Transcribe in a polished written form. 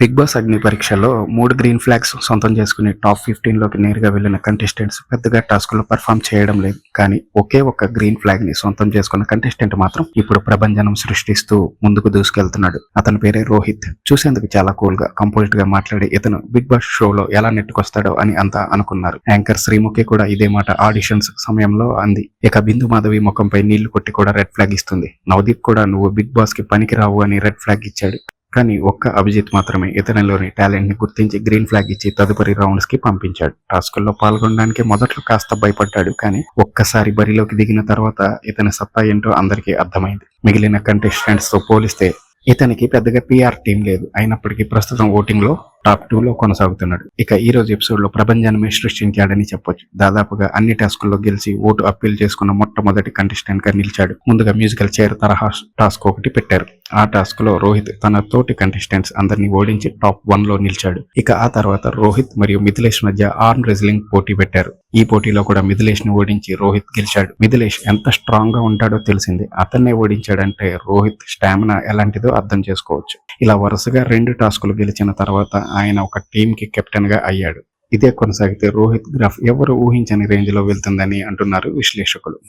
Big boss అగ్ని పరీక్షలో 3 green flags సొంతం చేసుకుని టాప్ 15 లోకి నేరుగా వెళ్లిన కంటెస్టెంట్స్ పెద్దగా టాస్కుల్లో పర్ఫామ్ చేయడం లేదు. కానీ ఒకే ఒక్క గ్రీన్ ఫ్లాగ్ ని సొంతం చేసుకున్న కంటెస్టెంట్ మాత్రం ఇప్పుడు ప్రభంజనం సృష్టిస్తూ ముందుకు దూసుకెళ్తున్నాడు. అతని పేరే రోహిత్. చూసేందుకు చాలా కూల్ గా కంపోజ్డ్ గా మాట్లాడే ఇతను బిగ్ బాస్ షోలో ఎలా నెట్టుకొస్తాడో అని అంతా అనుకున్నారు. యాంకర్ శ్రీముఖి కూడా ఇదే మాట ఆడిషన్స్ సమయంలో అంది. ఇక బిందు మాధవి ముఖంపై నీళ్లు కొట్టి కూడా రెడ్ ఫ్లాగ్ ఇస్తుంది. నవదీప్ కూడా నువ్వు బిగ్ బాస్ కి పనికిరావు అని రెడ్ ఫ్లాగ్ ఇచ్చాడు. కానీ ఒక్క అభిజిత్ మాత్రమే ఇతనిలోని టాలెంట్ ని గుర్తించి గ్రీన్ ఫ్లాగ్ ఇచ్చి తదుపరి రౌండ్స్ కి పంపించాడు. టాస్కుల్లో పాల్గొనడానికి మొదట్లో కాస్త భయపడ్డాడు. కానీ ఒక్కసారి బరిలోకి దిగిన తర్వాత ఇతని సత్తా ఏంటో అందరికీ అర్థమైంది. మిగిలిన కంటెస్టెంట్స్ తో పోలిస్తే ఇతనికి పెద్దగా పిఆర్ టీం లేదు. అయినప్పటికీ ప్రస్తుతం ఓటింగ్ లో టాప్ 2 లో కొనసాగుతున్నాడు. ఇక ఈ రోజు ఎపిసోడ్ లో ప్రభంజనమే సృష్టించాడని చెప్పొచ్చు. దాదాపుగా అన్ని టాస్కుల్లో గెలిచి ఓటు అప్పీల్ చేసుకున్న మొట్టమొదటి కంటెస్టెంట్ గా నిలిచాడు. ముందుగా మ్యూజికల్ చైర్ తరహా టాస్క్ ఒకటి పెట్టారు. ఆ టాస్క్ లో రోహిత్ తన తోటి కంటెస్టెంట్స్ అందరినీ ఓడించి టాప్ 1 లో నిలిచాడు. ఇక ఆ తర్వాత రోహిత్ మరియు మిథిలేష్ మధ్య ఆర్మ్ రెజ్లింగ్ పోటీ పెట్టారు. ఈ పోటీలో కూడా మిథిలేష్ ని ఓడించి రోహిత్ గెలిచాడు. మిథిలేష్ ఎంత స్ట్రాంగ్ గా ఉంటాడో తెలిసింది. అతన్నే ఓడించాడంటే రోహిత్ స్టామినా ఎలాంటిదో అర్థం చేసుకోవచ్చు. ఇలా వరుసగా 2 టాస్కులు గెలిచిన తర్వాత ఆయన ఒక టీం కి కెప్టెన్ గా అయ్యాడు. ఇదే కొనసాగితే రోహిత్ గ్రాఫ్ ఎవరు ఊహించని రేంజ్ లో వెళ్తుందని అంటున్నారు విశ్లేషకులు.